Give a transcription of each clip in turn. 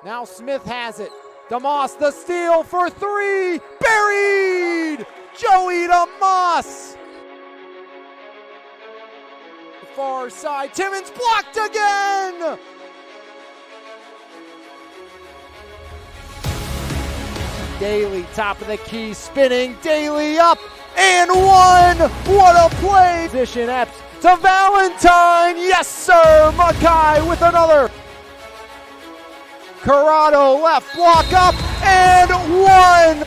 Now Smith has it. DeMoss, the steal for three. Buried! Joey DeMoss. Far side, Timmons blocked again! Daly, top of the key, spinning. Daly up and one. What a play! Position Epps to Valentine. Yes, sir. Mackay with another. Corrado left block up and one.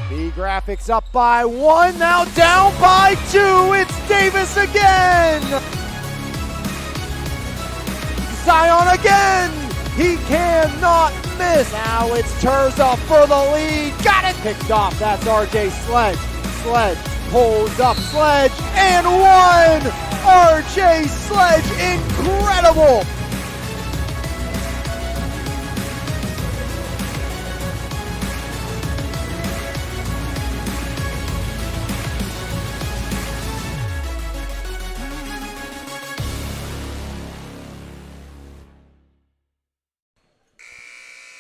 B Graphics up by one, now down by two. It's Davis again. Zion again. He cannot miss. Now it's Terza for the lead. Got it. Picked off. That's RJ Sledge. Sledge pulls up. Sledge and one. RJ Sledge, incredible.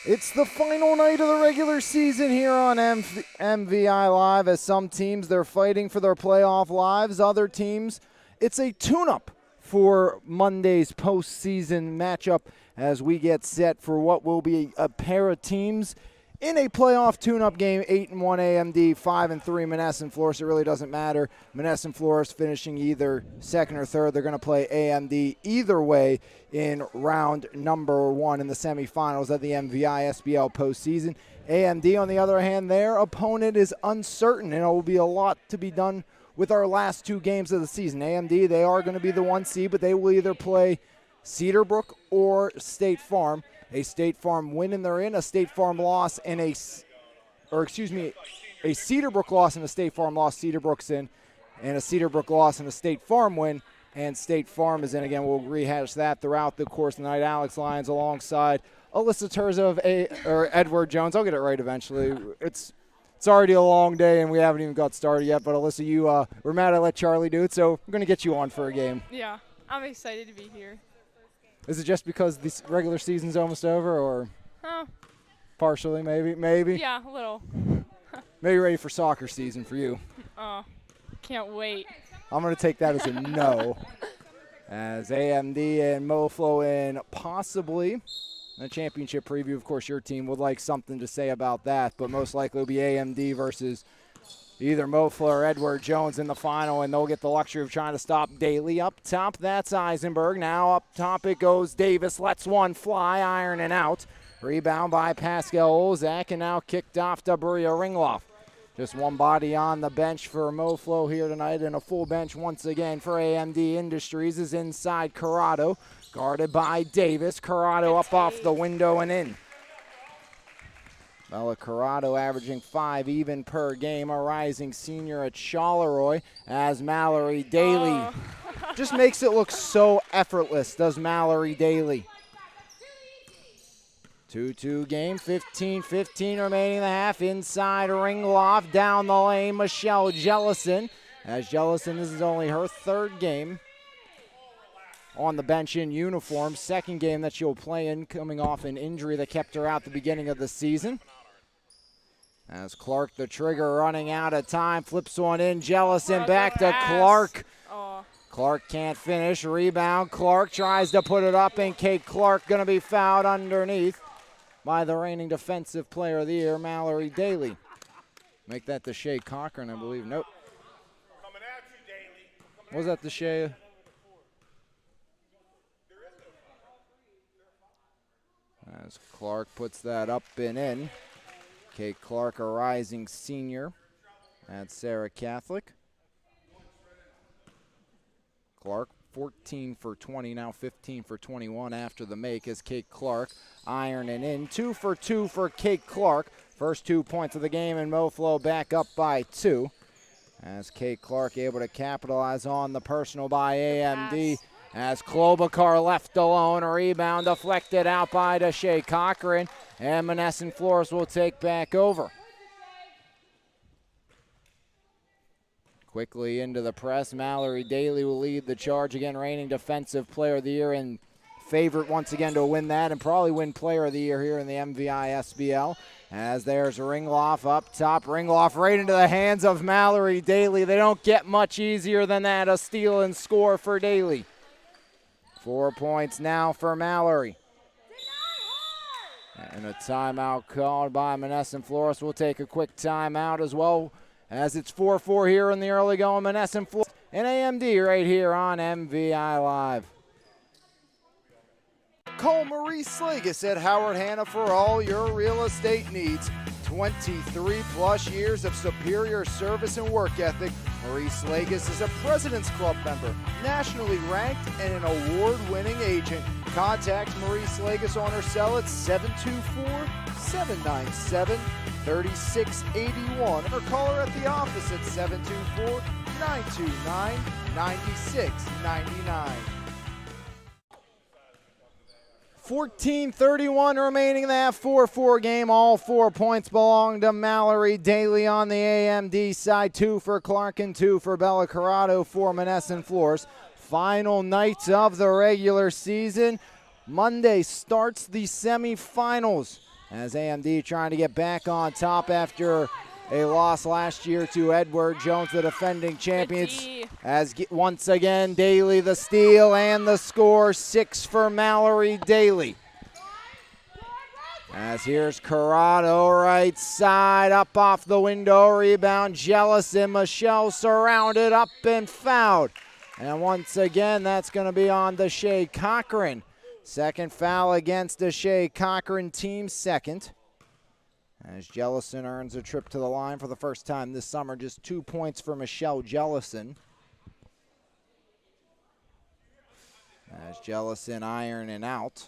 It's the final night of the regular season here on MVI Live. As some teams, they're fighting for their playoff lives. Other teams, it's a tune-up for Monday's postseason matchup as we get set for what will be a pair of teams in a playoff tune-up game. 8-1 AMD, 5-3 Monessen Florist. It really doesn't matter. Monessen Florist finishing either second or third. They're going to play AMD either way in round number one in the semifinals of the MVISBL postseason. AMD, on the other hand, their opponent is uncertain, and it will be a lot to be done with our last two games of the season. AMD, they are going to be the 1 seed, but they will either play Cedarbrook or State Farm. A State Farm win and they're in, a State Farm loss and a Cedarbrook loss and a State Farm loss, Cedarbrook's in, and a Cedarbrook loss and a State Farm win, and State Farm is in. Again, we'll rehash that throughout the course of the night. Alex Lyons alongside Alyssa Terza or Edward Jones. I'll get it right eventually. It's already a long day and we haven't even got started yet, but Alyssa, we're mad I let Charlie do it, so we're going to get you on for a game. Yeah, I'm excited to be here. Is it just because the regular season's almost over, or partially, maybe? Yeah, a little. Maybe ready for soccer season for you. Oh, can't wait. I'm going to take that as a no. As AMD and MOFLO in possibly a championship preview. Of course, your team would like something to say about that, but most likely it'll be AMD versus either MOFLO or Edward Jones in the final, and they'll get the luxury of trying to stop Daly. Up top, that's Eisenberg. Now up top it goes Davis. Lets one fly, iron and out. Rebound by Pascal Olzak, and now kicked off to Bria Ringloff. Just one body on the bench for MOFLO here tonight, and a full bench once again for AMD Industries is inside Corrado. Guarded by Davis. Corrado up off the window and in. Bella Corrado averaging 5 even per game, a rising senior at Charleroi, as Mallory Daly just makes it look so effortless, does Mallory Daly. 2-2 game, 15-15 remaining in the half. Inside Ringloff, down the lane, Michelle Jellison. As Jellison, this is only her third game on the bench in uniform. Second game that she'll play in, coming off an injury that kept her out the beginning of the season. As Clark, the trigger, running out of time, flips one in. Jellison back to Clark. Clark can't finish. Rebound. Clark tries to put it up, and Kate Clark going to be fouled underneath by the reigning defensive player of the year, Mallory Daly. Make that to Shea Cochran, I believe. Nope. Was that the Shea? As Clark puts that up and in. Kate Clark, a rising senior at Sarah Catholic. Clark, 14 for 20, now 15 for 21 after the make as Kate Clark ironing in. 2 for 2 for Kate Clark. First 2 points of the game, and MOFLO back up by 2. As Kate Clark able to capitalize on the personal by AMD. As Klobuchar left alone, a rebound deflected out by Deshae Cochran, and Monessen Florist will take back over. Quickly into the press, Mallory Daly will lead the charge, again reigning defensive player of the year and favorite once again to win that and probably win Player of the Year here in the MVISBL. As there's Ringloff up top. Ringloff right into the hands of Mallory Daly. They don't get much easier than that. A steal and score for Daly. 4 points now for Mallory. And a timeout called by Monessen Flores. We'll take a quick timeout as well, as it's 4-4 here in the early going. Monessen Flores and AMD right here on MVI Live. Call Marie Slagus at Howard Hanna for all your real estate needs. 23 plus years of superior service and work ethic. Marie Slagus is a President's Club member, nationally ranked, and an award-winning agent. Contact Marie Slagus on her cell at 724-797-3681 or call her at the office at 724-929-9699. 14:31 remaining in that 4-4 game. All 4 points belong to Mallory Daly on the AMD side. 2 for Clark and 2 for Bella Corrado for Monessen Flores. Final night of the regular season. Monday starts the semifinals as AMD trying to get back on top after a loss last year to Edward Jones, the defending champions. As once again, Daly the steal and the score. 6 for Mallory Daly. As here's Corrado, right side, up off the window, rebound, Jellison, Michelle surrounded, up and fouled. And once again, that's going to be on Deshae Cochran. Second foul against Deshae Cochran, team second. As Jellison earns a trip to the line for the first time this summer. Just 2 points for Michelle Jellison. As Jellison ironing out.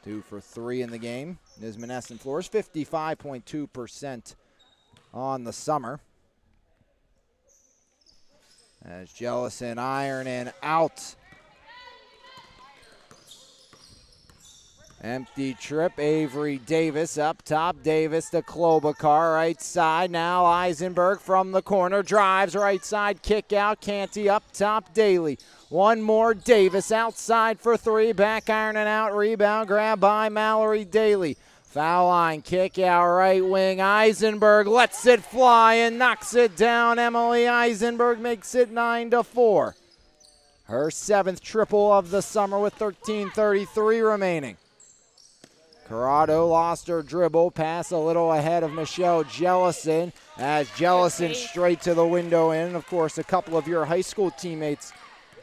2 for 3 in the game is Monessen Flores. 55.2% on the summer. As Jellison ironing out. Empty trip, Avery Davis up top. Davis to Klobuchar, right side. Now Eisenberg from the corner, drives right side, kick out. Canty up top, Daly. One more, Davis outside for 3. Back ironing out, rebound, grab by Mallory Daly. Foul line, kick out, right wing. Eisenberg lets it fly and knocks it down. Emily Eisenberg makes it 9-4. Her 7th triple of the summer with 13:33 remaining. Corrado lost her dribble, pass a little ahead of Michelle Jellison, as Jellison straight to the window in. Of course, a couple of your high school teammates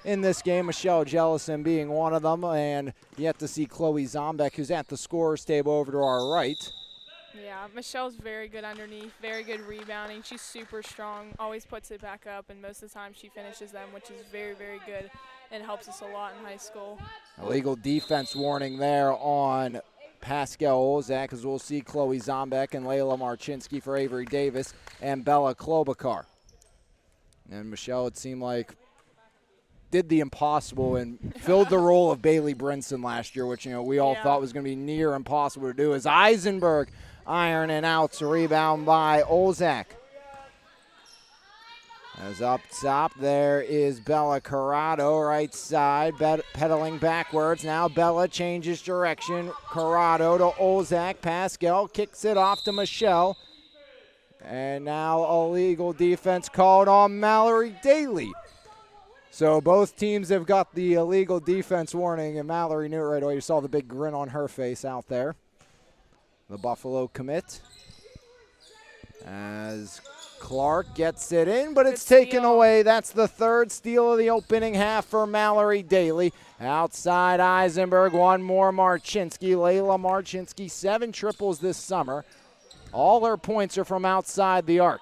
in this game, Michelle Jellison being one of them, and yet to see Chloe Zombek, who's at the scorer's table over to our right. Yeah, Michelle's very good underneath, very good rebounding. She's super strong, always puts it back up, and most of the time she finishes them, which is very, very good, and helps us a lot in high school. Illegal defense warning there on Pascal Olzak, as we'll see Chloe Zombek and Layla Marchinsky for Avery Davis and Bella Klobuchar. And Michelle, it seemed like, did the impossible and filled the role of Bailey Brinson last year, which we all thought was going to be near impossible to do, as Eisenberg ironing out to rebound by Olzak. As up top, there is Bella Corrado, right side, pedaling backwards. Now Bella changes direction. Corrado to Olzak. Pascal kicks it off to Michelle. And now illegal defense called on Mallory Daly. So both teams have got the illegal defense warning, and Mallory knew it right away. You saw the big grin on her face out there. The Buffalo commit. As Clark gets it in, but it's taken away. That's the 3rd steal of the opening half for Mallory Daly. Outside Eisenberg, one more Marchinsky. Layla Marchinsky, 7 triples this summer. All her points are from outside the arc.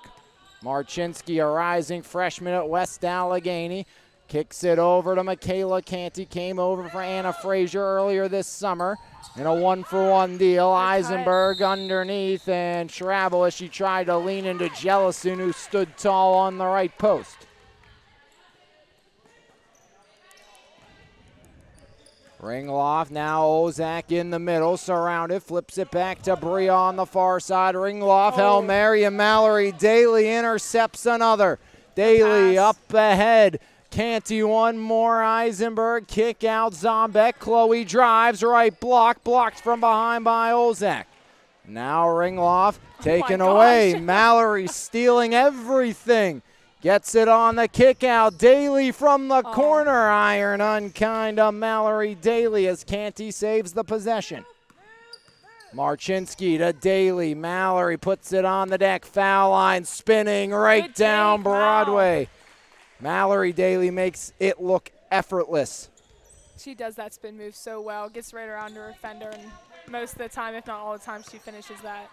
Marchinsky, a rising freshman at West Allegheny, kicks it over to Michaela Canty. Came over for Anna Frazier earlier this summer in a 1-for-1 deal. Eisenberg underneath, and Schravel as she tried to lean into Jellison, who stood tall on the right post. Ringloff, now Olzak in the middle, surrounded, flips it back to Bria on the far side. Ringloff, Hail Mary, and Mallory Daly intercepts another. Daly up ahead, Canty one more. Eisenberg kick out. Zombeck. Chloe drives right block. Blocked from behind by Olzak. Now Ringloff taken away. Mallory stealing everything. Gets it on the kick out. Daly from the corner. Iron unkind of Mallory Daly as Canty saves the possession. Marchinsky to Daly. Mallory puts it on the deck. Foul line spinning right down Broadway. Mallory Daly makes it look effortless. She does that spin move so well. Gets right around her fender, and most of the time, if not all the time, she finishes that.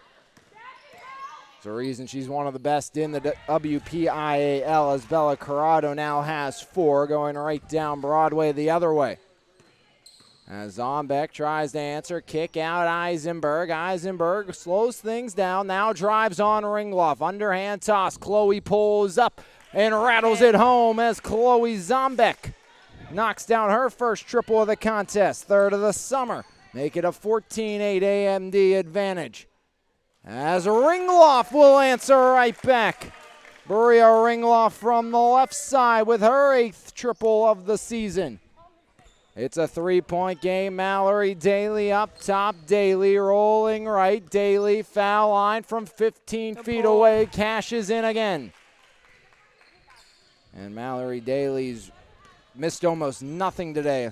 It's the reason she's one of the best in the WPIAL, as Bella Corrado now has 4, going right down Broadway the other way. As Zombeck tries to answer, kick out Eisenberg. Eisenberg slows things down, now drives on Ringloff. Underhand toss, Chloe pulls up and rattles it home as Chloe Zombeck knocks down her first triple of the contest, 3rd of the summer. Make it a 14-8 AMD advantage. As Ringloff will answer right back. Maria Ringloff from the left side with her 8th triple of the season. It's a 3-point game. Mallory Daly up top. Daly rolling right. Daly foul line from 15 feet away. Cashes in again. And Mallory Daly's missed almost nothing today.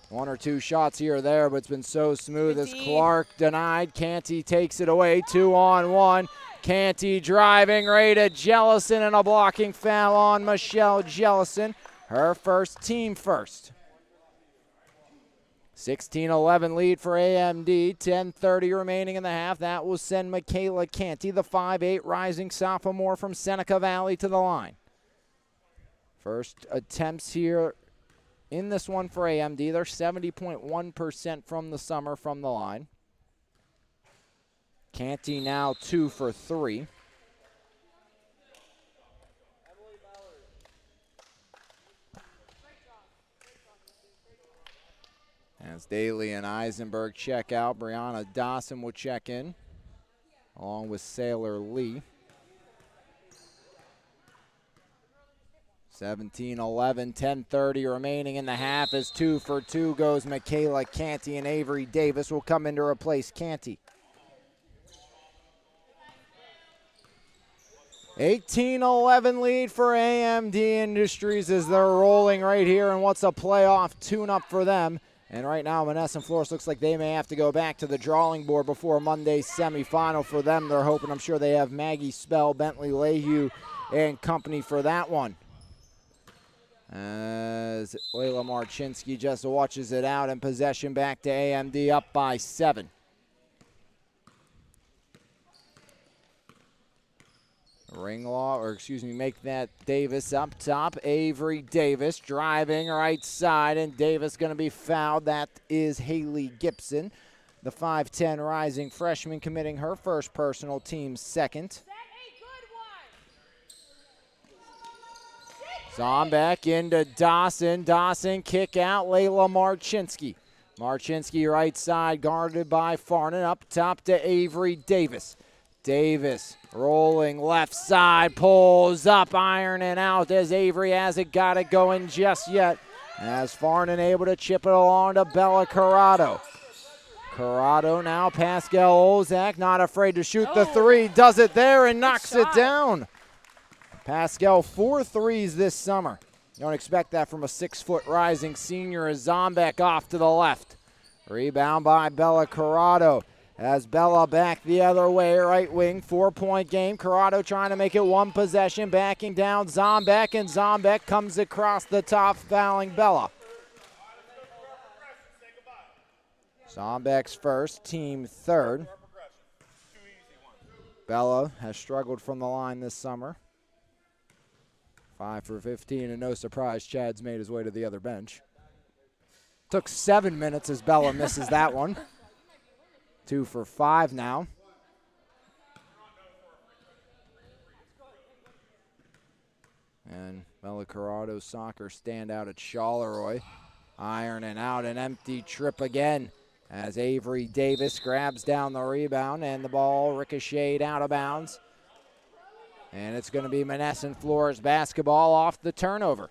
1 or 2 shots here or there, but it's been so smooth as Clark denied. Canty takes it away. 2-on-1. Canty driving right at Jellison, and a blocking foul on Michelle Jellison. Her first, team first. 16-11 lead for AMD. 10:30 remaining in the half. That will send Michaela Canty, the 5'8" rising sophomore from Seneca Valley, to the line. First attempts here in this one for AMD. They're 70.1% from the summer from the line. Canty now 2 for 3. As Daly and Eisenberg check out, Brianna Dawson will check in, along with Sailor Lee. 17-11, 10:30 remaining in the half as 2 for 2 goes Michaela Canty, and Avery Davis will come in to replace Canty. 18-11 lead for AMD Industries as they're rolling right here, and what's a playoff tune-up for them. And right now, Monessen Flores looks like they may have to go back to the drawing board before Monday's semifinal for them. They're hoping, I'm sure they have Maggie Spell, Bentley Lehue, and company for that one. As Layla Marchinsky just watches it out, and possession back to AMD, up by 7. Make that Davis up top. Avery Davis driving right side, and Davis going to be fouled. That is Haley Gibson, the 5'10" rising freshman, committing her first personal, team second. Zombeck into Dawson. Dawson kick out. Layla Marchinsky. Marchinsky right side, guarded by Farnan. Up top to Avery Davis. Davis rolling left side, pulls up, ironing out as Avery hasn't got it going just yet. As Farnan able to chip it along to Bella Corrado. Corrado now, Pascal Olzak, not afraid to shoot the 3. Does it there and knocks it down. Pascal, 4 threes this summer. Don't expect that from a 6-foot rising senior. As Zombeck off to the left. Rebound by Bella Corrado. As Bella back the other way, right wing, 4-point game. Corrado trying to make it 1 possession, backing down Zombeck, and Zombeck comes across the top, fouling Bella. Zombeck's first, team third. Bella has struggled from the line this summer. 5 for 15, and no surprise, Chad's made his way to the other bench. Took 7 minutes as Bella misses that one. 2 for 5 now. And Bella Corrado's soccer standout at Charleroi. Ironing out an empty trip again as Avery Davis grabs down the rebound, and the ball ricocheted out of bounds. And it's going to be Monessen Flores basketball off the turnover.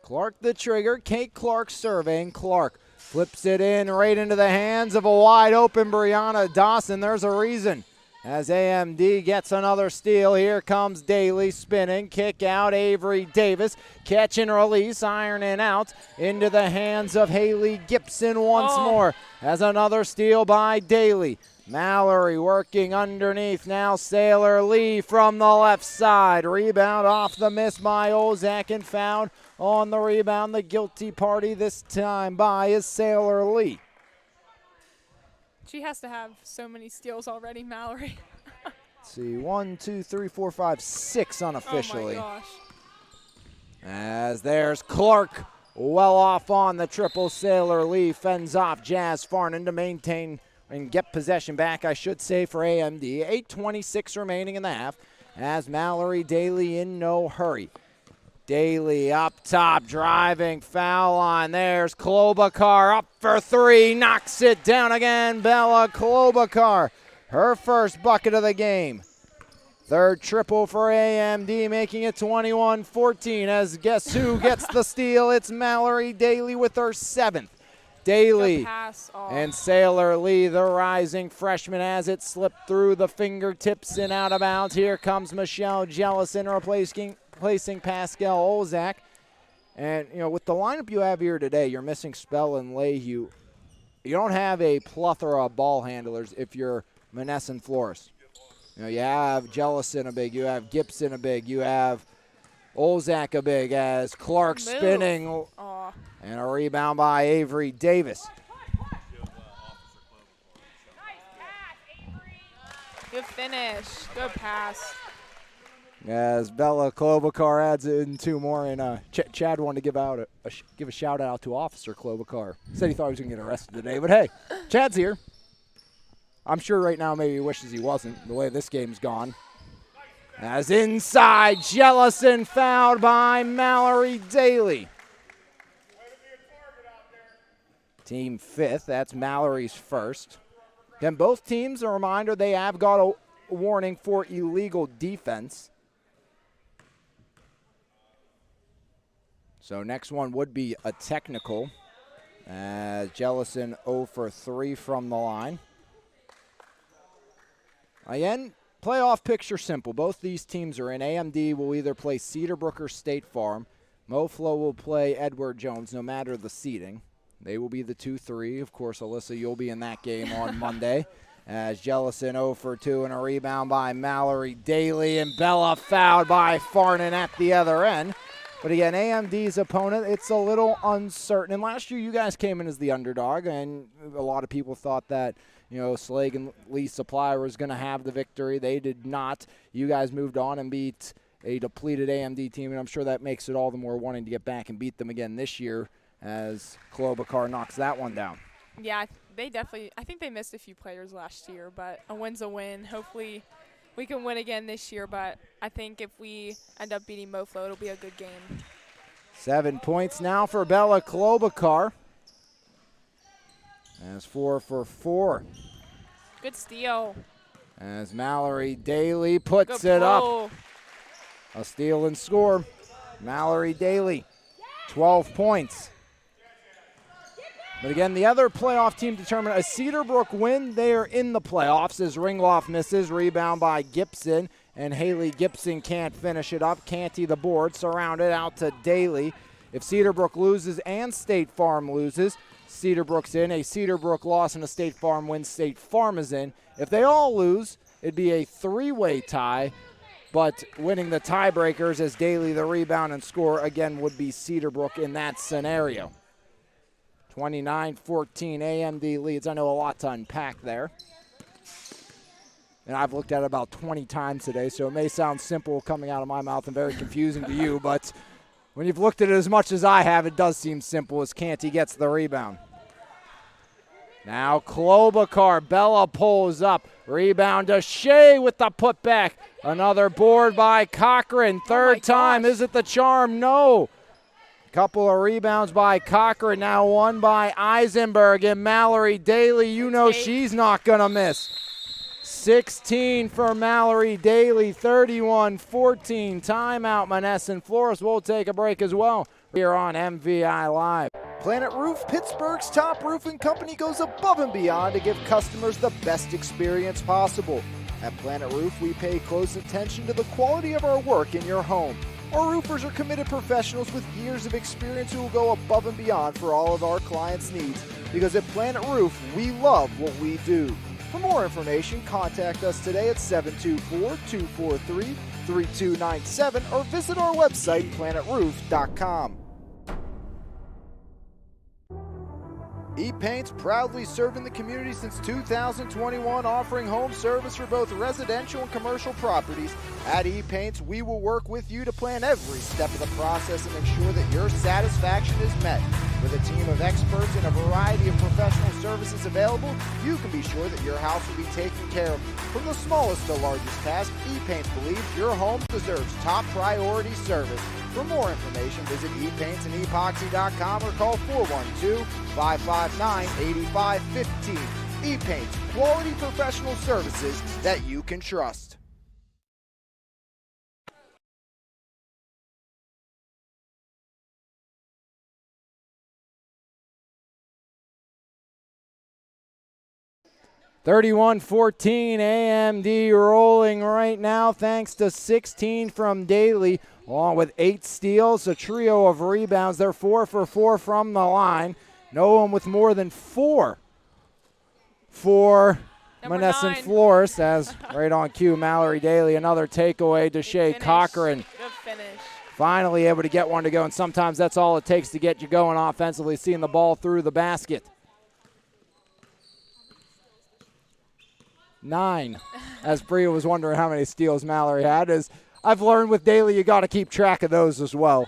Clark the trigger. Kate Clark serving. Clark flips it in right into the hands of a wide open Brianna Dawson. There's a reason. As AMD gets another steal, here comes Daly spinning, kick out, Avery Davis, catch and release, ironing out into the hands of Haley Gibson once more. As another steal by Daly. Mallory working underneath, now Sailor Lee from the left side. Rebound off the miss by Olzak and found on the rebound. The guilty party this time by is Sailor Lee. She has to have so many steals already, Mallory. Let's see, 1, 2, 3, 4, 5, 6 unofficially. Oh my gosh. As there's Clark well off on the triple. Sailor Lee fends off Jazz Farnan to maintain and get possession back, I should say, for AMD. 8:26 remaining in the half as Mallory Daly in no hurry. Daly up top, driving, foul line. There's Klobuchar up for three, knocks it down again. Bella Klobuchar, her first bucket of the game. Third triple for AMD, making it 21-14. As guess who gets the steal? It's Mallory Daly with her seventh. Daly and Sailor Lee, the rising freshman, as it slipped through the fingertips and out of bounds. Here comes Michelle Jellison replacing Pascal Olzak. And, you know, with the lineup you have here today, you're missing Spell and Lehue. You don't have a plethora of ball handlers if you're Monessen Flores. You know, you have Jellison a big, you have Gibson a big, you have Olzak a big, as Clark spinning. And a rebound by Avery Davis. Good finish. Good pass. As Bella Klobuchar adds in two more, and Chad wanted to give a shout out to Officer Klobuchar. Said he thought he was going to get arrested today, but hey, Chad's here. I'm sure right now maybe he wishes he wasn't, the way this game's gone. As inside, Jellison fouled by Mallory Daly. Team fifth, that's Mallory's first. Then both teams, a reminder, they have got a warning for illegal defense. So next one would be a technical. Jellison 0 for 3 from the line. Again, playoff picture simple. Both these teams are in. AMD will either play Cedarbrook or State Farm. MOFLO will play Edward Jones, no matter the seeding. They will be the 2-3. Of course, Alyssa, you'll be in that game on Monday. As Jellison 0 for 2 and a rebound by Mallory Daly, and Bella fouled by Farnan at the other end. But again, AMD's opponent, it's a little uncertain. And last year you guys came in as the underdog, and a lot of people thought that, you know, Slade and Lee Supply was going to have the victory. They did not. You guys moved on and beat a depleted AMD team, and I'm sure that makes it all the more wanting to get back and beat them again this year, as Klobuchar knocks that one down. Yeah, they definitely, I think they missed a few players last year, but a win's a win. Hopefully we can win again this year, but I think if we end up beating MOFLO, it'll be a good game. 7 points now for Bella Klobuchar. As 4 for 4. Good steal. As Mallory Daly puts it up. A steal and score. Mallory Daly, 12 points. But again, the other playoff team determined a Cedarbrook win. They are in the playoffs as Ringloff misses. Rebound by Gibson, and Haley Gibson can't finish it up. Canty the board, surrounded out to Daly. If Cedarbrook loses and State Farm loses, Cedarbrook's in. A Cedarbrook loss and a State Farm win, State Farm is in. If they all lose, it'd be a three-way tie. But winning the tiebreakers as Daly the rebound and score again would be Cedarbrook in that scenario. 29-14, AMD leads. I know a lot to unpack there. And I've looked at it about 20 times today, so it may sound simple coming out of my mouth and very confusing to you, but when you've looked at it as much as I have, it does seem simple as Canty gets the rebound. Now Klobuchar, Bella pulls up. Rebound to Shea with the putback. Another board by Cochran. Third time, is it the charm? No. Couple of rebounds by Cochran, now one by Eisenberg, and Mallory Daly, you know she's not going to miss. 16 for Mallory Daly, 31-14. Timeout, Monessen Flores. We'll take a break as well. Here on MVI Live. Planet Roof, Pittsburgh's top roofing company, goes above and beyond to give customers the best experience possible. At Planet Roof, we pay close attention to the quality of our work in your home. Our roofers are committed professionals with years of experience who will go above and beyond for all of our clients' needs. Because at Planet Roof, we love what we do. For more information, contact us today at 724-243-3297 or visit our website, planetroof.com. E-Paint's proudly serving the community since 2021, offering home service for both residential and commercial properties. At E-Paint's, we will work with you to plan every step of the process and ensure that your satisfaction is met. With a team of experts and a variety of professional services available, you can be sure that your house will be taken care of. From the smallest to largest task, E-Paints believes your home deserves top priority service. For more information, visit epaintsанdepoxy.com or call 412-559-8515. E-Paints, quality professional services that you can trust. (31-14) AMD rolling right now thanks to 16 from Daly, along with 8 steals, a trio of rebounds. They're 4 for 4 from the line. No one with more than 4 for Monessen Florist, as right on cue, Mallory Daly, another takeaway. Deshae Cochran finally able to get one to go, and sometimes that's all it takes to get you going offensively, seeing the ball through the basket. 9, as Bria was wondering how many steals Mallory had. As I've learned with Daly, you got to keep track of those as well.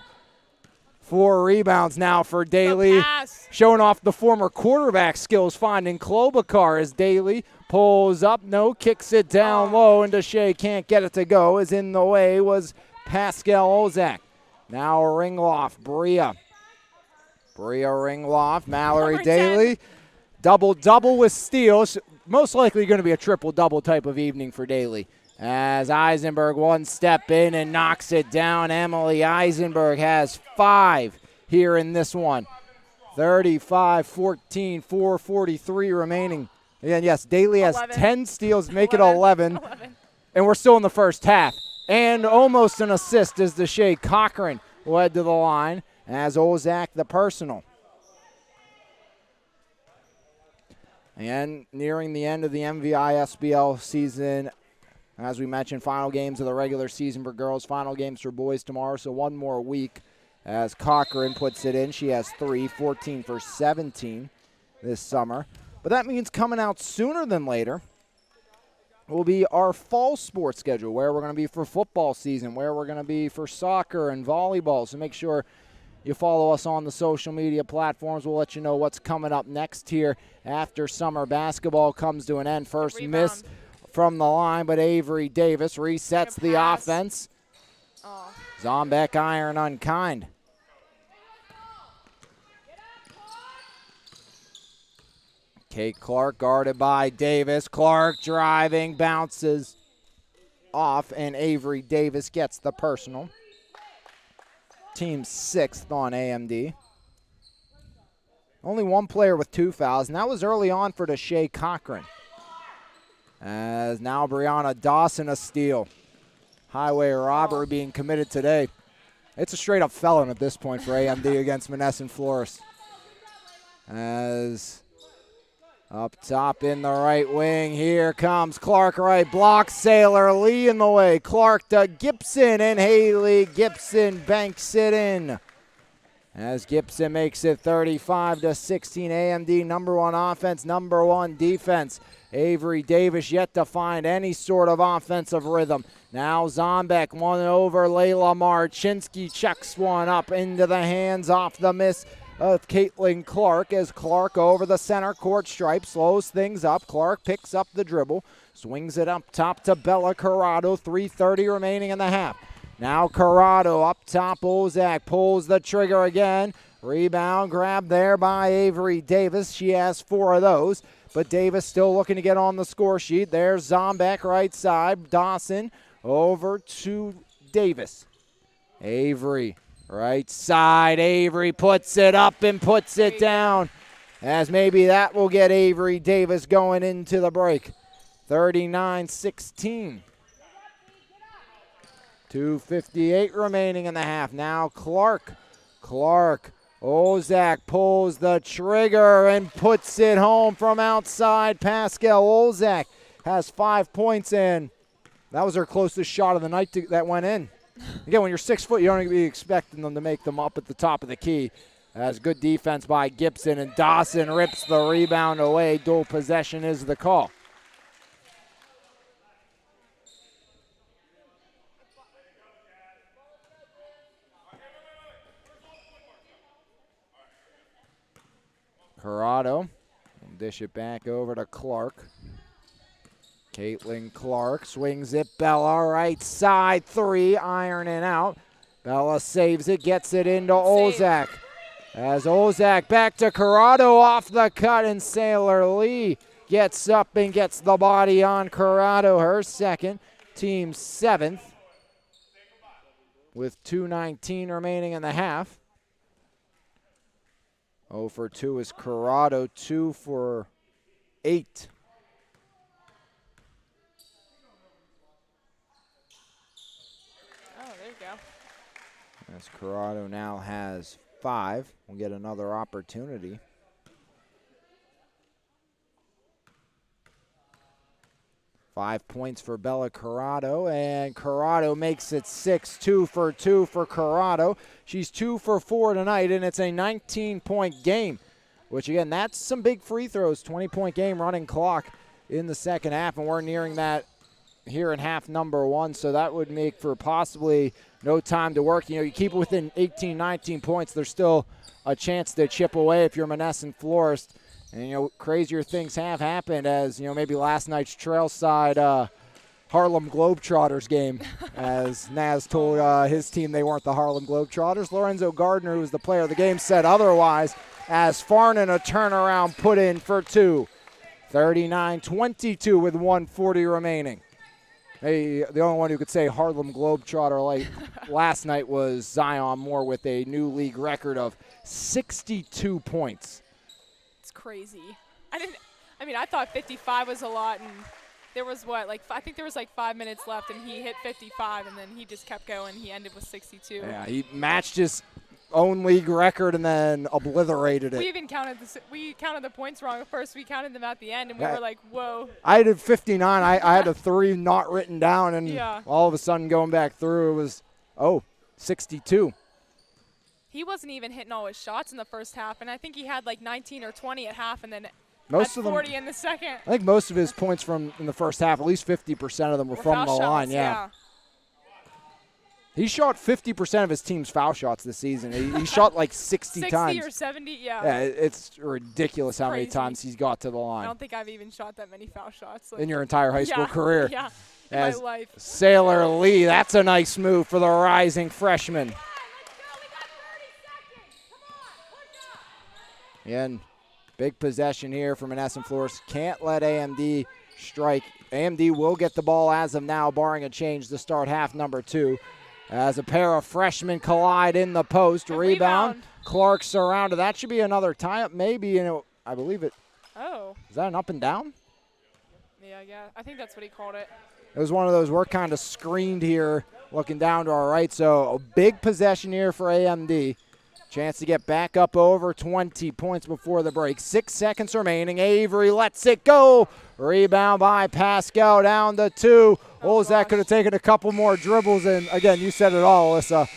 4 rebounds now for Daly, showing off the former quarterback skills, finding Klobuchar as Daly pulls up, kicks it down low, and Deshae can't get it to go, as in the way was Pascal Ozak. Now Ringloff, Bria Ringloff, Mallory Daly, double-double with steals. Most likely going to be a triple-double type of evening for Daly. As Eisenberg one step in and knocks it down. Emily Eisenberg has 5 here in this one. 35-14, 4:43 remaining. And yes, Daly has 10 steals, make it 11. And we're still in the first half. And almost an assist as Deshae Cochran led to the line as Ozak the personal. And nearing the end of the MVISBL season, as we mentioned, final games of the regular season for girls, final games for boys tomorrow, so one more week as Cochran puts it in. She has 3, 14 for 17 this summer. But that means coming out sooner than later will be our fall sports schedule, where we're going to be for football season, where we're going to be for soccer and volleyball. So make sure you follow us on the social media platforms. We'll let you know what's coming up next here after summer basketball comes to an end. First miss from the line, but Avery Davis resets the offense. Zombeck iron unkind. Kate Clark guarded by Davis. Clark driving, bounces off, and Avery Davis gets the personal. Team 6th on AMD. Only one player with 2 fouls, and that was early on for Deshae Cochran. As now Brianna Dawson a steal. Highway robbery being committed today. It's a straight-up felon at this point for AMD against Monessen Florist. As up top in the right wing, here comes Clark right, block Sailor, Lee in the way. Clark to Gibson, and Haley Gibson banks it in. As Gibson makes it 35-16, AMD number 1 offense, number 1 defense. Avery Davis yet to find any sort of offensive rhythm. Now Zombeck one over Layla Marchinsky, chucks one up into the hands off the miss of Caitlin Clark, as Clark over the center court stripe slows things up. Clark picks up the dribble, swings it up top to Bella Corrado, 3:30 remaining in the half. Now Corrado up top, Ozak pulls the trigger again. Rebound grab there by Avery Davis. She has 4 of those, but Davis still looking to get on the score sheet. There's Zombeck right side. Dawson over to Davis. Avery Right side, Avery puts it up and puts it down, as maybe that will get Avery Davis going into the break. 39-16. 2:58 remaining in the half. Now Clark. Ozak pulls the trigger and puts it home from outside. Pascal Ozak has 5 points in. That was her closest shot of the night that went in. Again, when you're 6 foot, you don't be expecting them to make them up at the top of the key. That's good defense by Gibson, and Dawson rips the rebound away. Dual possession is the call. Corrado will dish it back over to Clark. Caitlin Clark swings it. Bella right side, 3, ironing out. Bella saves it, gets it into Ozak. As Ozak back to Corrado off the cut, and Sailor Lee gets up and gets the body on Corrado, her second, team 7th, with 2:19 remaining in the half. 0 for 2 is Corrado, 2 for 8. Oh, there you go. As Corrado now has 5. We'll get another opportunity. Five points for Bella Corrado, and Corrado makes it 6. 2 for 2 for Corrado. She's 2 for 4 tonight, and it's a 19-point game, which, again, that's some big free throws. 20-point game running clock in the second half, and we're nearing that here in half number 1, so that would make for possibly no time to work. You know, you keep it within 18, 19 points, there's still a chance to chip away if you're Monessen Florist. And, you know, crazier things have happened, as, you know, maybe last night's Trailside Harlem Globetrotters game, as Naz told his team they weren't the Harlem Globetrotters. Lorenzo Gardner, who was the player of the game, said otherwise, as Farnan a turnaround put in for 2. 39-22 with 1:40 remaining. Hey, the only one who could say Harlem Globetrotter like last night was Zion Moore with a new league record of 62 points. Crazy. I thought 55 was a lot, and there was I think there was 5 minutes left, and he hit 55, and then he just kept going. He ended with 62. Yeah, he matched his own league record and then obliterated it. We even counted the points wrong at first. We counted them at the end, and we were like, whoa. I did 59. I had a 3 not written down, and yeah. All of a sudden going back through, it was 62. He wasn't even hitting all his shots in the first half, and I think he had 19 or 20 at half, and then most had of 40 in the second. I think most of his points from in the first half, at least 50% of them were from the line. Yeah. He shot 50% of his team's foul shots this season. He shot 60 times. 60 or 70, yeah. Yeah, it's ridiculous how many crazy. times he's got to the line. I don't think I've even shot that many foul shots. In your entire high school career. Yeah, in my life. Sailor Lee, that's a nice move for the rising freshman. And big possession here for Monessen Florist. Can't let AMD strike. AMD will get the ball as of now, barring a change to start half number 2. As a pair of freshmen collide in the post. Rebound. Clark surrounded. That should be another tie-up, maybe. And I believe it. Oh. Is that an up and down? Yeah. I think that's what he called it. It was one of those, we're kind of screened here, looking down to our right. So a big possession here for AMD. Chance to get back up over 20 points before the break. 6 seconds remaining. Avery lets it go. Rebound by Pascal down to 2. Ozak could have taken a couple more dribbles. And, again, you said it all, Alyssa.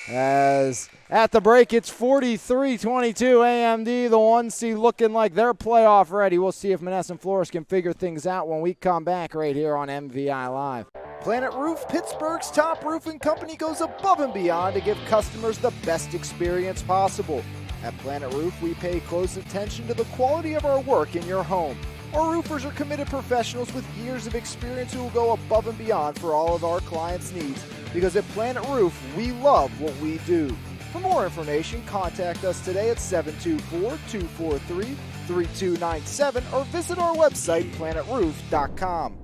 As at the break, it's 43-22. AMD, the 1 seed, looking like they're playoff ready. We'll see if Monessen Florist can figure things out when we come back right here on MVI Live. Planet Roof, Pittsburgh's top roofing company, goes above and beyond to give customers the best experience possible. At Planet Roof, we pay close attention to the quality of our work in your home. Our roofers are committed professionals with years of experience who will go above and beyond for all of our clients' needs. Because at Planet Roof, we love what we do. For more information, contact us today at 724-243-3297 or visit our website, planetroof.com.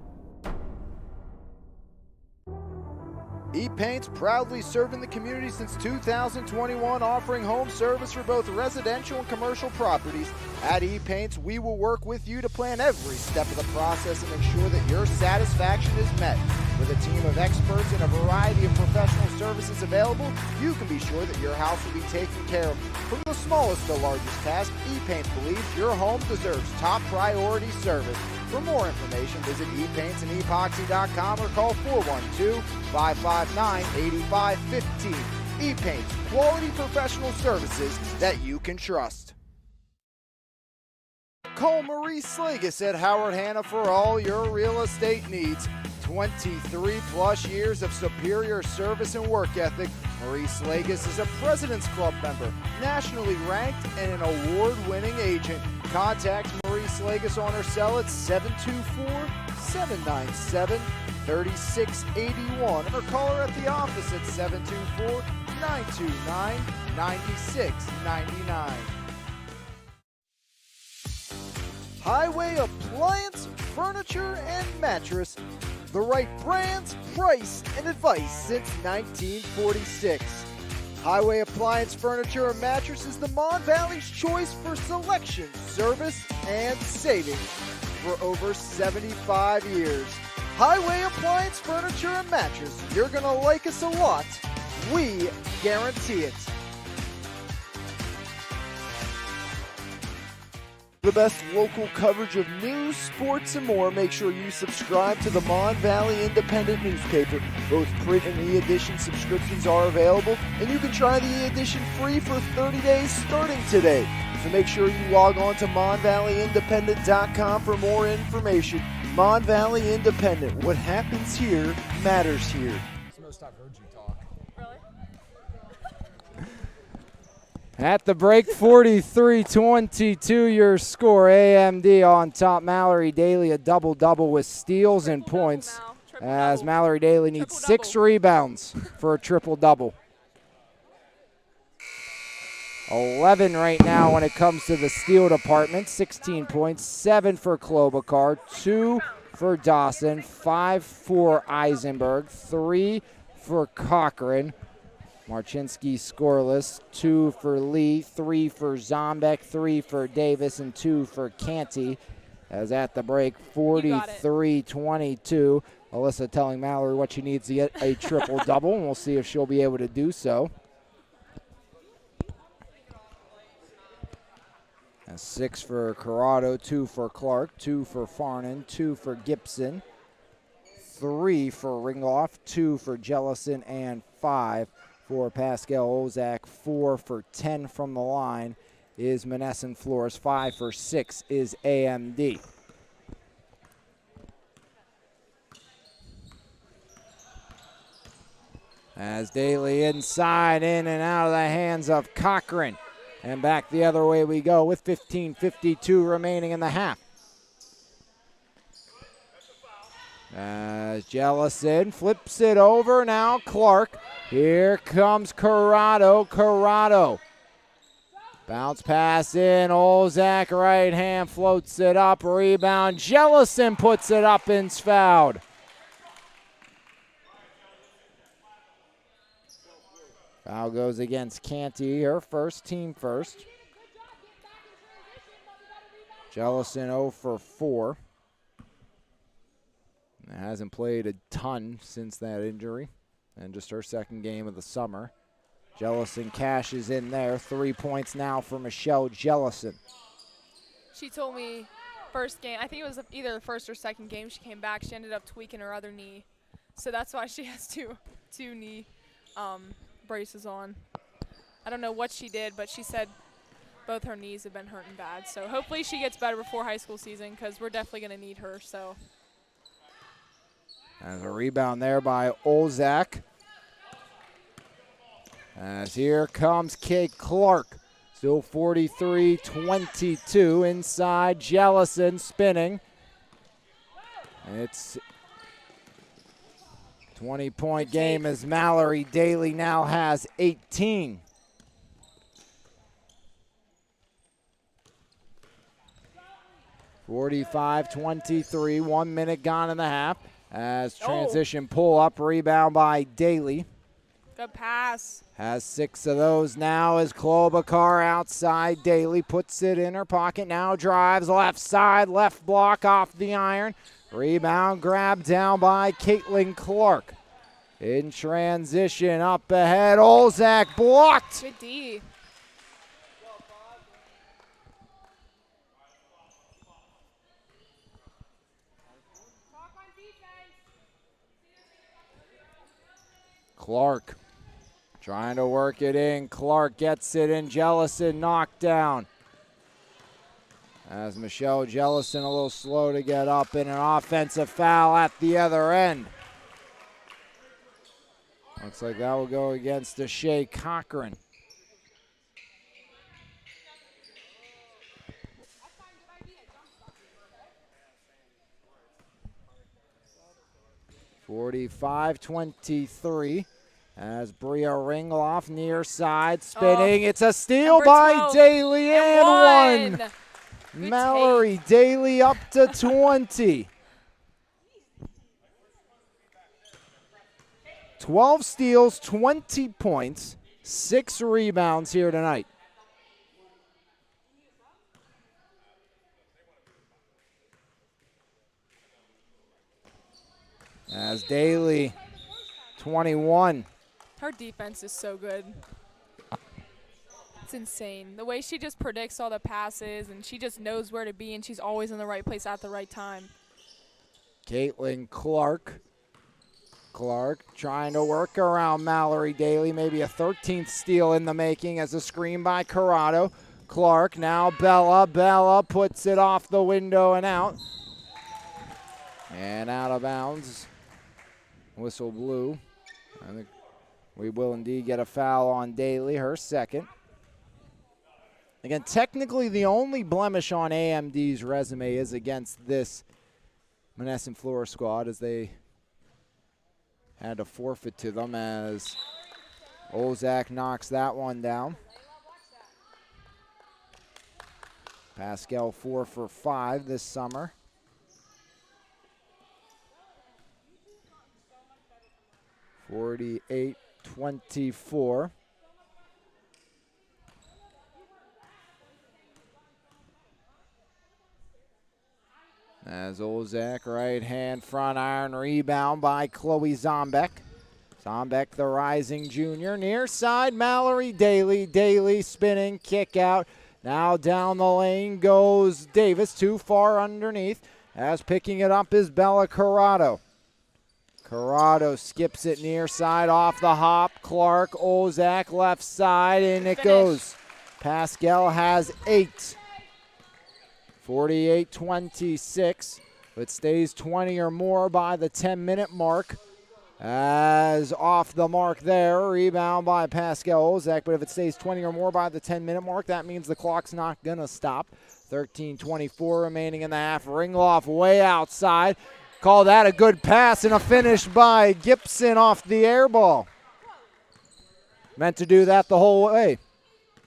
E-Paint's proudly serving the community since 2021, offering home service for both residential and commercial properties. At E-Paint's, we will work with you to plan every step of the process and ensure that your satisfaction is met. With a team of experts and a variety of professional services available, you can be sure that your house will be taken care of. From the smallest to largest task, E-Paint believes your home deserves top priority service. For more information, visit epaintsанdepoxy.com or call 412-559-8515. E-Paints, quality professional services that you can trust. Call Marie Slagus at Howard Hanna for all your real estate needs. 23 plus years of superior service and work ethic. Marie Slagus is a President's Club member, nationally ranked, and an award-winning agent. Contact Marie Slagus on her cell at 724-797-3681 or call her at the office at 724-929-9699. Highway Appliance, Furniture, and Mattress. The right brands, price, and advice since 1946. Highway Appliance, Furniture, and Mattress is the Mon Valley's choice for selection, service, and savings for over 75 years. Highway Appliance, Furniture, and Mattress. You're going to like us a lot. We guarantee it. The best local coverage of news, sports, and more. Make sure you subscribe to the Mon Valley Independent newspaper. Both print and e-edition subscriptions are available, and you can try the e-edition free for 30 days starting today. So make sure you log on to MonValleyIndependent.com for more information. Mon Valley Independent. What happens here matters here. It's the most I've heard you talk. Really? At the break, 43-22 your score. AMD on top. Mallory Daly a double-double with steals and points, as Mallory Daly needs 6 rebounds for a triple-double. 11 right now when it comes to the steal department. 16 points, 7 for Klobuchar, 2 for Dawson, 5 for Eisenberg, 3 for Cochran. Marchinsky scoreless, 2 for Lee, 3 for Zombek, 3 for Davis, and 2 for Canty. As at the break, 43-22. Alyssa telling Mallory what she needs to get a triple-double, and we'll see if she'll be able to do so. And 6 for Corrado, 2 for Clark, 2 for Farnan, 2 for Gibson, 3 for Ringloff, 2 for Jellison, and 5 for Pascal Ozak. 4 for 10 from the line is Manesson Flores. 5 for 6 is AMD. As Daly inside, in and out of the hands of Cochran. And back the other way we go with 15:52 remaining in the half. As Jellison flips it over, now Clark. Here comes Corrado. Corrado. Bounce pass in. Olzak right hand floats it up. Rebound. Jellison puts it up and is fouled. Foul goes against Canty, her first, team first. Jellison 0 for 4. Hasn't played a ton since that injury, and just her second game of the summer. Jellison cashes in there. 3 points now for Michelle Jellison. She told me first game, I think it was either the first or second game she came back, she ended up tweaking her other knee. So that's why she has two knee braces on. I don't know what she did, but she said both her knees have been hurting bad. So hopefully she gets better before high school season, because we're definitely going to need her. So as a rebound there by Olzak. As here comes Kate Clark. Still 43-22 inside. Jellison spinning. It's 20-point game as Mallory Daly now has 18. (45-23), 1 minute gone in the half. As transition pull up, rebound by Daly. Good pass. Has 6 of those now as Klobuchar outside. Daly puts it in her pocket, now drives left side, left block off the iron. Rebound grab down by Caitlin Clark. In transition, up ahead, Olzak blocked. Good D. Clark trying to work it in. Clark gets it in. Jellison knocked down. As Michelle Jellison a little slow to get up in an offensive foul at the other end. Looks like that will go against Deshae Cochran. (45-23) as Bria Ringloff near side spinning. It's a steal by 12. Daly and one. Good Mallory Daly up to 20. 12 steals, 20 points, 6 rebounds here tonight. As Daly, 21. Her defense is so good. It's insane. The way she just predicts all the passes, and she just knows where to be, and she's always in the right place at the right time. Caitlin Clark. Clark trying to work around Mallory Daly. Maybe a 13th steal in the making as a screen by Corrado. Clark, now Bella. Bella puts it off the window and out. And out of bounds. Whistle blew. I think we will indeed get a foul on Daly, her second. Again, technically the only blemish on AMD's resume is against this Monessen Flora squad, as they had to forfeit to them as Olzak knocks that one down. Pascal 4 for 5 this summer. (48-24). As Olzak, right hand front iron, rebound by Chloe Zombeck. Zombeck, the rising junior, near side, Mallory Daly. Daly spinning, kick out. Now down the lane goes Davis, too far underneath. As picking it up is Bella Corrado. Corrado skips it near side, off the hop. Clark, Olzak, left side, and it goes. Pascal has 8. 48-26. It stays 20 or more by the 10-minute mark. As off the mark there, rebound by Pascal Olzak. But if it stays 20 or more by the 10-minute mark, that means the clock's not going to stop. 13:24 remaining in the half. Ringloff way outside. Call that a good pass and a finish by Gibson off the air ball. Meant to do that the whole way.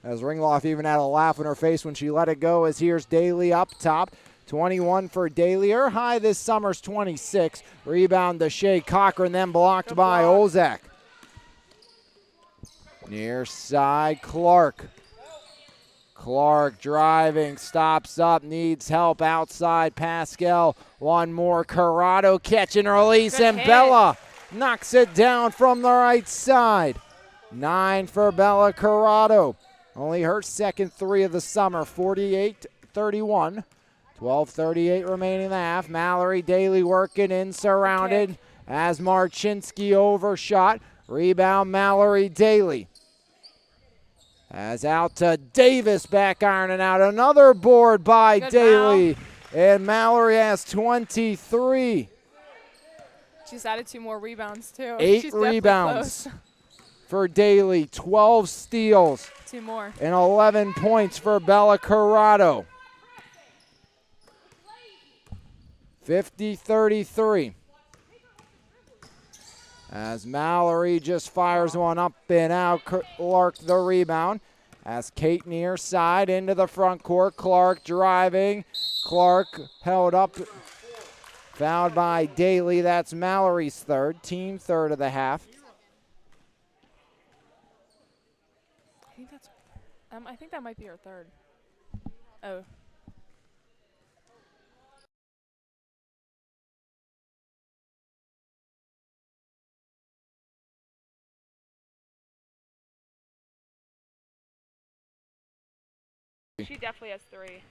As Ringloff even had a laugh on her face when she let it go, as here's Daly up top. 21 for Daly. Her high this summer's 26. Rebound to Shea Cochran, then blocked by Olzak. Near side, Clark. Clark driving, stops up, needs help outside. Pascal, one more. Corrado catch and release, Good and hit. Bella knocks it down from the right side. 9 for Bella Corrado. Only her second 3 of the summer. 48-31. 12:38 remaining in the half. Mallory Daly working in, surrounded as Marchinsky overshot. Rebound Mallory Daly. As out to Davis, back ironing out. Another board by Good Daly. And Mallory has 23. She's added 2 more rebounds, too. 8 She's definitely rebounds close. for Daly. 12 steals. 2 more. And 11 points for Bella Corrado. 50-33. As Mallory just fires one up and out. Clark the rebound. As Kate near side into the front court. Clark driving. Clark held up Fouled by Daly. That's Mallory's third, team third of the half. I think that might be her third. Oh. She definitely has 3.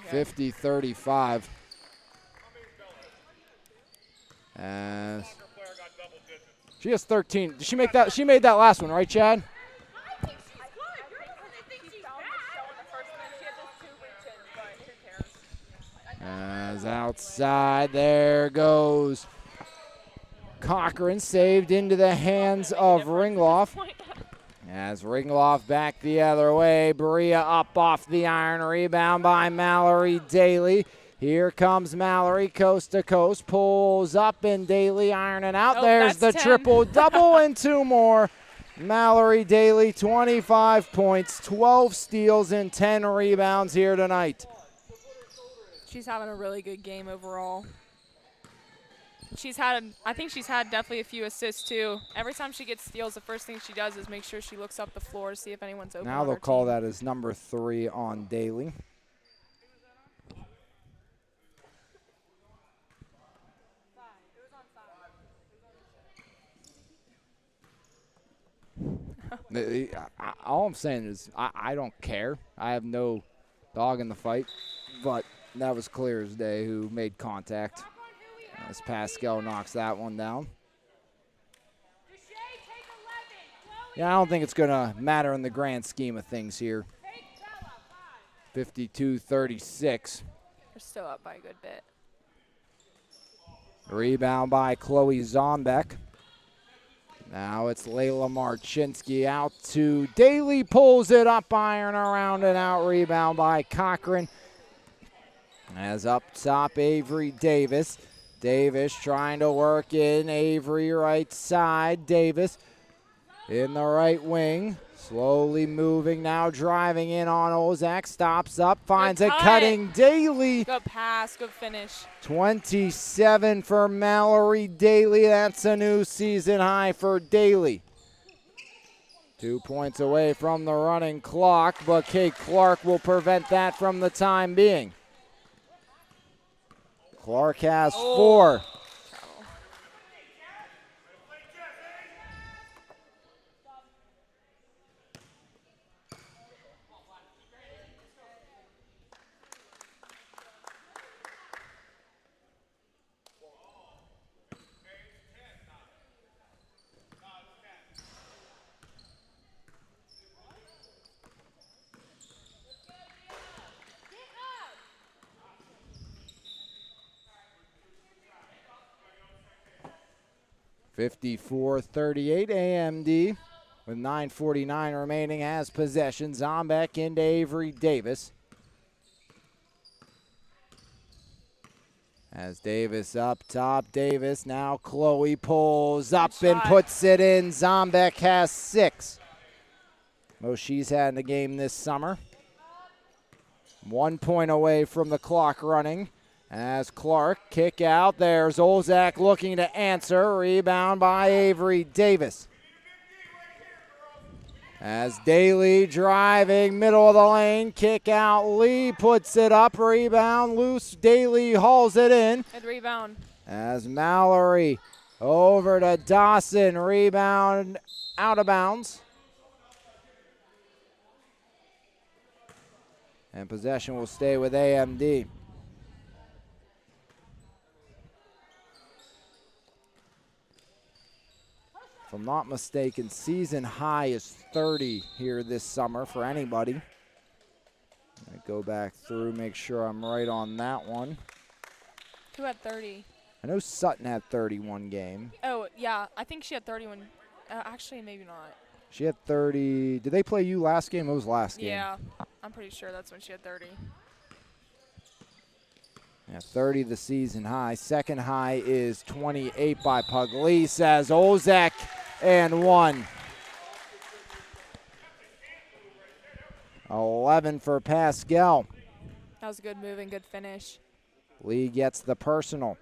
50-35. As she has 13. Did she make that? She made that last one, right, Chad? As outside, there goes Cochran, saved into the hands of Ringloff. As Ringloff back the other way, Berea up off the iron, rebound by Mallory Daly. Here comes Mallory, coast to coast, pulls up, and Daly ironing out. Oh, there's the 10. triple-double and 2 more. Mallory Daly, 25 points, 12 steals, and 10 rebounds here tonight. She's having a really good game overall. I think she's had definitely a few assists too. Every time she gets steals, the first thing she does is make sure she looks up the floor to see if anyone's open. Now they'll call that as number 3 on Daly. All I'm saying is I don't care. I have no dog in the fight, but that was clear as day who made contact. As Pascal knocks that one down. Yeah, I don't think it's going to matter in the grand scheme of things here. 52-36. They're still up by a good bit. Rebound by Chloe Zombeck. Now it's Layla Marchinsky out to Daly, pulls it up, iron around and out. Rebound by Cochran. As up top, Avery Davis. Davis trying to work in, Avery right side. Davis in the right wing. Slowly moving now, driving in on Ozak. Stops up, finds a cutting Daly. Good pass, good finish. 27 for Mallory Daly. That's a new season high for Daly. 2 points away from the running clock, but Kate Clark will prevent that from the time being. Clark has 4. (54-38) AMD with 9:49 remaining has possession. Zombeck into Avery Davis. As Davis up top, Davis now Chloe pulls up and puts it in. Zombeck has 6. Most she's had in the game this summer. 1 point away from the clock running. As Clark kick out, there's Olzak looking to answer. Rebound by Avery Davis. As Daly driving, middle of the lane, kick out, Lee puts it up, rebound loose, Daly hauls it in. Good rebound. As Mallory over to Dawson, rebound out of bounds. And possession will stay with AMD. If I'm not mistaken, season high is 30 here this summer for anybody. I go back through, make sure I'm right on that one. Who had 30? I know Sutton had 31 game. Oh, yeah. I think she had 31. Actually, maybe not. She had 30. Did they play you last game? It was last game. Yeah. I'm pretty sure that's when she had 30. Yeah, 30 the season high. Second high is 28 by Pugliese as Ozak and 1. 11 for Pascal. That was a good move and good finish. Lee gets the personal.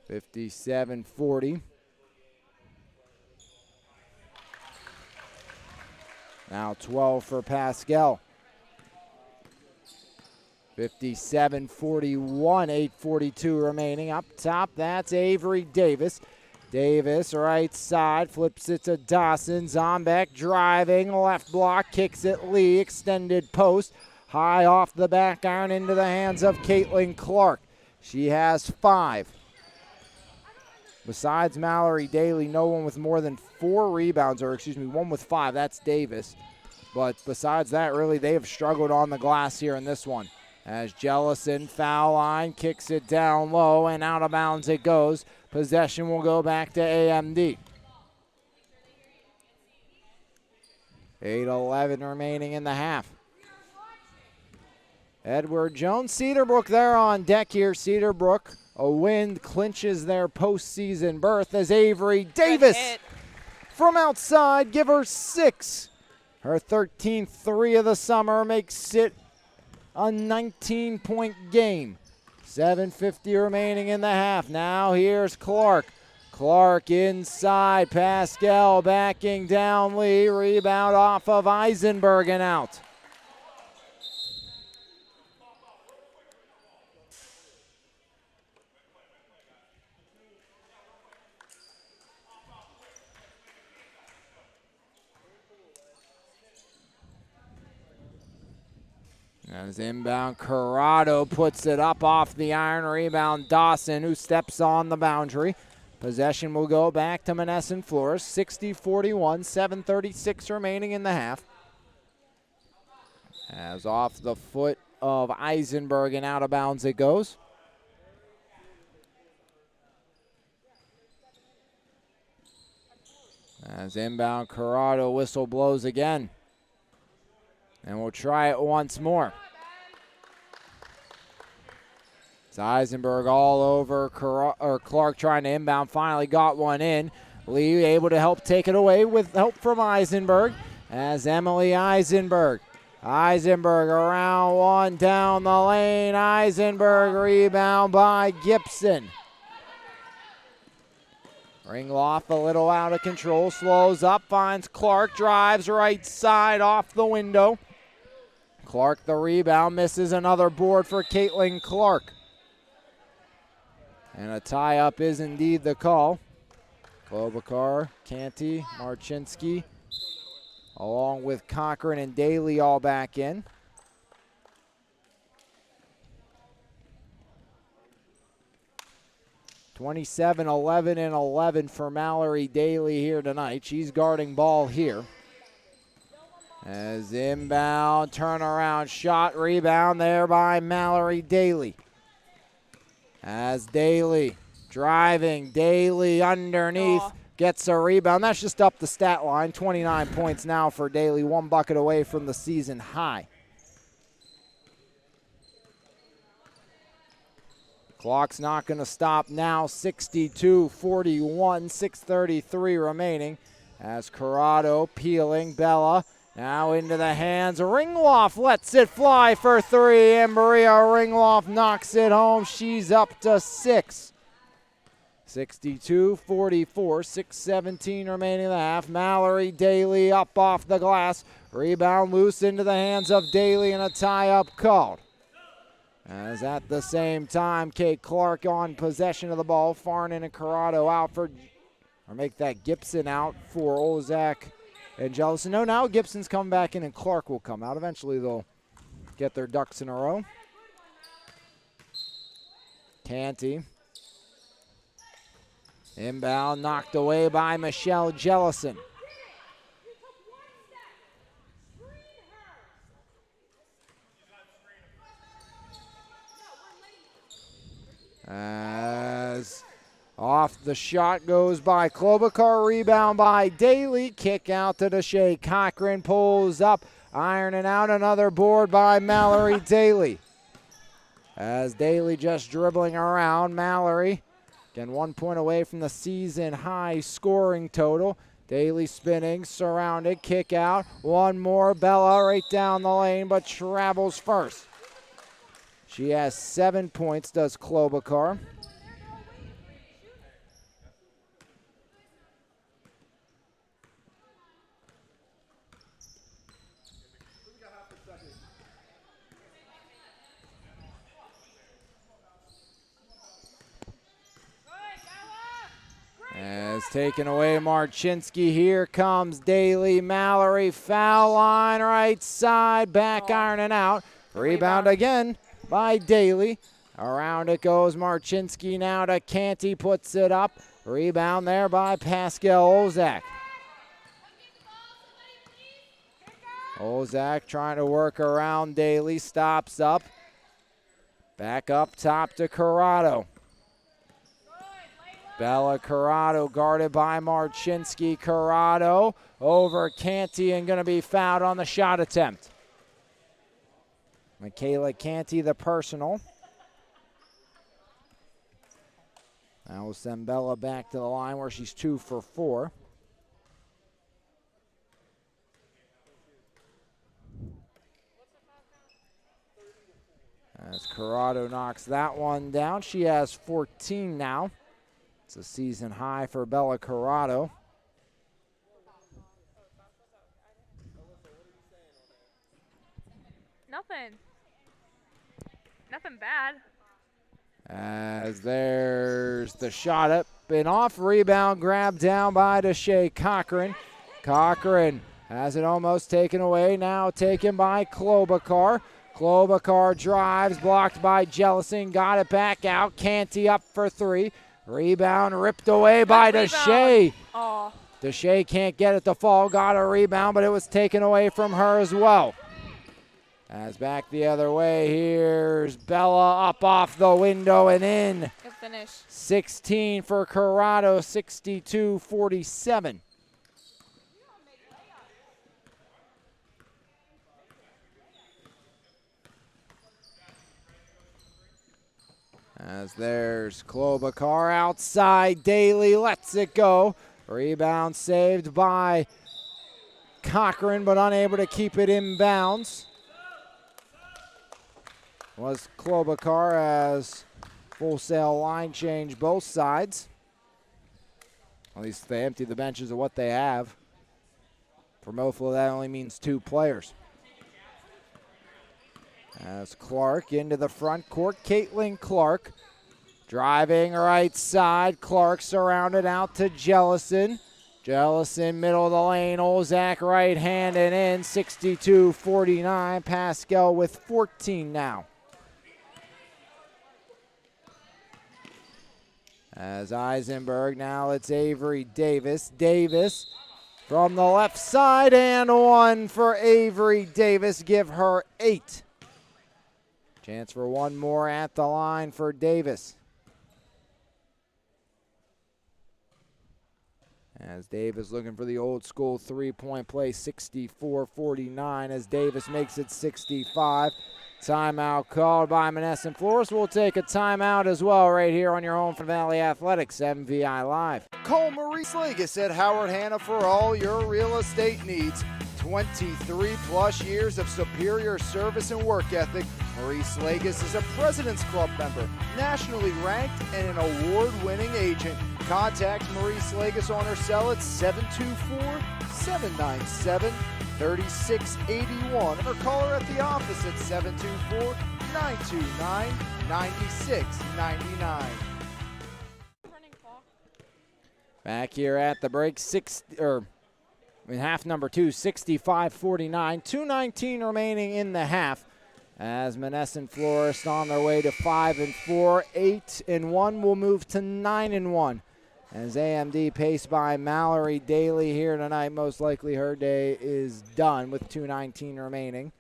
57-40. Now 12 for Pascal. 57-41, 8:42 remaining. Up top, that's Avery Davis. Davis, right side, flips it to Dawson. Zombeck driving, left block, kicks it Lee. Extended post, high off the back iron into the hands of Caitlin Clark. She has 5. Besides Mallory Daly, no one with more than 4 rebounds, or excuse me, one with 5. That's Davis. But besides that, really, they have struggled on the glass here in this one. As Jellison, foul line, kicks it down low, and out of bounds it goes. Possession will go back to AMD. 8:11 remaining in the half. Edward Jones, Cedarbrook there on deck here. Cedarbrook, a win clinches their postseason berth as Avery Davis from outside, give her 6. Her 13th 3 of the summer makes it a 19-point game. 7:50 remaining in the half. Now here's Clark. Clark inside. Pascal backing down Lee. Rebound off of Eisenberg and out. As inbound, Corrado puts it up off the iron. Rebound, Dawson, who steps on the boundary. Possession will go back to Monessen Flores. 60-41, 7:36 remaining in the half. As off the foot of Eisenberg and out of bounds it goes. As inbound, Corrado whistle blows again. And we'll try it once more. It's Eisenberg all over Clark trying to inbound. Finally got one in. Lee able to help take it away with help from Eisenberg. As Emily Eisenberg. Eisenberg around one down the lane. Eisenberg rebound by Gibson. Ringloff a little out of control. Slows up, finds Clark. Drives right side off the window. Clark the rebound, misses another board for Caitlin Clark. And a tie-up is indeed the call. Klobuchar, Canty, Marchinsky, along with Cochran and Daly all back in. (27-11 and 11 for Mallory Daly here tonight. She's guarding ball here. As inbound, turnaround shot, rebound there by Mallory Daly. As Daly driving, Daly underneath, gets a rebound. That's just up the stat line. 29 points now for Daly, 1 bucket away from the season high. Clock's not going to stop now. 62-41, 6:33 remaining. As Corrado peeling, Bella. Now into the hands. Ringloff lets it fly for 3, and Maria Ringloff knocks it home. She's up to 6. 62-44, 6:17 remaining in the half. Mallory Daly up off the glass. Rebound loose into the hands of Daly, and a tie-up called. As at the same time, Kate Clark on possession of the ball. Farnan and Corrado out for, or make that Gibson out for Olzak and Jellison. No, now Gibson's come back in and Clark will come out. Eventually they'll get their ducks in a row. Canty. Inbound knocked away by Michelle Jellison. As off the shot goes by Klobuchar, rebound by Daly, kick out to Deshae. Cochran pulls up, ironing out another board by Mallory Daly. As Daly just dribbling around, Mallory, again 1 point away from the season high scoring total. Daly spinning, surrounded, kick out. One more, Bella right down the lane, but travels first. She has 7 points, does Klobuchar. As taken away Marchinsky, here comes Daly, Mallory, foul line, right side, back ironing out. Rebound again by Daly. Around it goes Marchinsky now to Canty, puts it up. Rebound there by Pascal Ozak. Ozak trying to work around Daly, stops up. Back up top to Corrado. Bella Corrado guarded by Marchinsky. Corrado over Canty and going to be fouled on the shot attempt. Michaela Canty, the personal. Now we'll send Bella back to the line where she's 2 for 4. As Corrado knocks that one down, she has 14 now. It's a season high for Bella Corrado. Nothing bad. As there's the shot up and off. Rebound grabbed down by Deshae Cochran. Cochran has it almost taken away. Now taken by Klobuchar. Klobuchar drives, blocked by Jellison. Got it back out. Canty up for 3. Rebound ripped away by Deshae. Oh. Deshae can't get it to fall. Got a rebound, but it was taken away from her as well. As back the other way, here's Bella up off the window and in. Good finish. 16 for Corrado, 62-47. As there's Klobuchar outside, Daly lets it go. Rebound saved by Cochran, but unable to keep it in bounds. Was Klobuchar as full sail line change both sides. At least they empty the benches of what they have. For MOFLO, that only means 2 players. As Clark into the front court, Caitlin Clark driving right side. Clark surrounded out to Jellison. Jellison middle of the lane, Ozak right hand and in, 62-49. Pascal with 14 now. As Eisenberg, now it's Avery Davis. Davis from the left side and 1 for Avery Davis. Give her 8. Chance for 1 more at the line for Davis. As Davis looking for the old school 3-point play, 64-49 as Davis makes it 65. Timeout called by Monessen Flores. We'll take a timeout as well right here on your home for Valley Athletics, MVI Live. Call Maurice Lagus at Howard Hanna for all your real estate needs. 23 plus years of superior service and work ethic. Maurice Lagus is a President's Club member, nationally ranked, and an award-winning agent. Contact Maurice Lagus on her cell at 724-797-3681 or call her at the office at 724-929-9699. Back here at the break, half number 2, 65-49. 2:19 remaining in the half. As Monessen Flores on their way to 5-4, 8-1 will move to 9-1. As AMD paced by Mallory Daly here tonight, most likely her day is done with 2:19 remaining.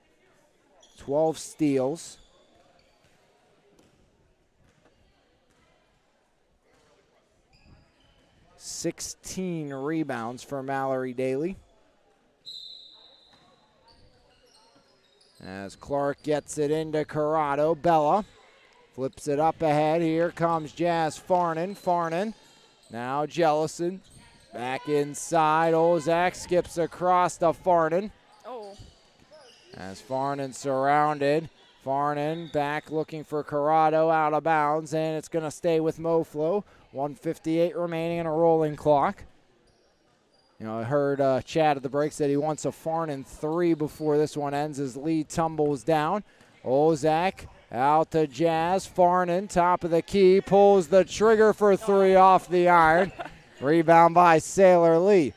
12 steals. $16 rebounds for Mallory Daly. As Clark gets it into Corrado, Bella flips it up ahead. Here comes Jazz Farnan. Farnan, now Jellison Back inside, Ozak skips across to Farnan. Oh. As Farnan surrounded. Farnan back looking for Corrado, out of bounds, and it's going to stay with MOFLO. 1:58 remaining in a rolling clock. You know, I heard Chad at the break said he wants a Farnan 3 before this one ends as Lee tumbles down. Ozak out to Jazz. Farnan, top of the key, pulls the trigger for 3 off the iron. Rebound by Sailor Lee.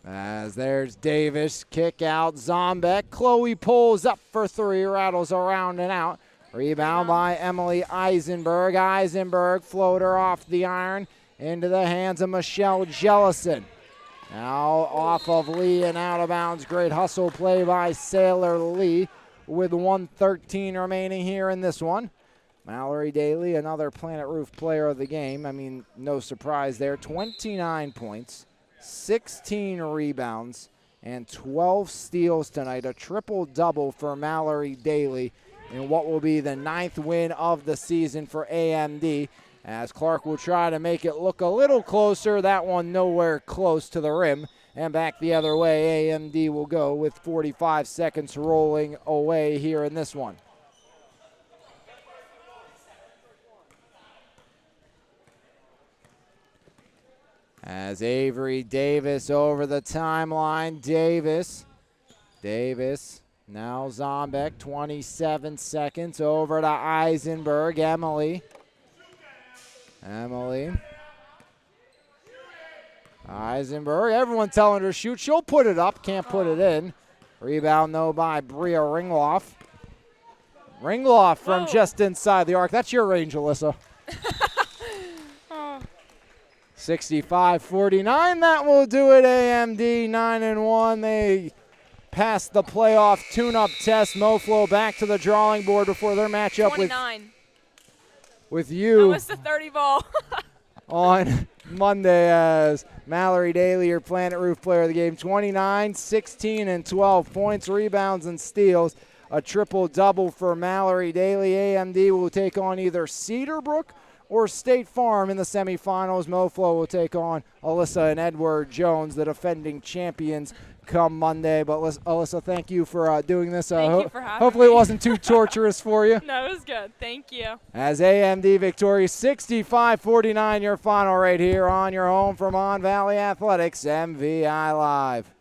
As there's Davis, kick out Zombek. Chloe pulls up for 3, rattles around and out. Rebound by Emily Eisenberg. Eisenberg, floater off the iron into the hands of Michelle Jellison. Now off of Lee and out of bounds. Great hustle play by Sailor Lee with 1:13 remaining here in this one. Mallory Daly, another Planet Roof player of the game. I mean, no surprise there. 29 points. 16 rebounds, and 12 steals tonight. A triple-double for Mallory Daly in what will be the 9th win of the season for AMD, as Clark will try to make it look a little closer. That one nowhere close to the rim. And back the other way, AMD will go with 45 seconds rolling away here in this one. As Avery Davis over the timeline. Davis. Now Zombek, 27 seconds over to Eisenberg. Emily. Eisenberg, everyone telling her to shoot. She'll put it up, can't put it in. Rebound, though, by Bria Ringloff. Ringloff from just inside the arc. That's your range, Alyssa. 65-49, that will do it. AMD 9-1. They passed the playoff tune-up test. MOFLO back to the drawing board before their matchup 29. with you. Almost a 30 ball. On Monday as Mallory Daly, your Planet Roof player of the game. 29, 16, and 12 points, rebounds, and steals. A triple-double for Mallory Daly. AMD will take on either Cedarbrook or State Farm in the semifinals. MOFLO will take on Alyssa and Edward Jones, the defending champions, come Monday. But Alyssa, thank you for doing this. Thank you for having hopefully me. It wasn't too torturous for you. No, it was good. Thank you. As AMD victorious 65-49, your final right here on your home from Mon Valley Athletics, MVI Live.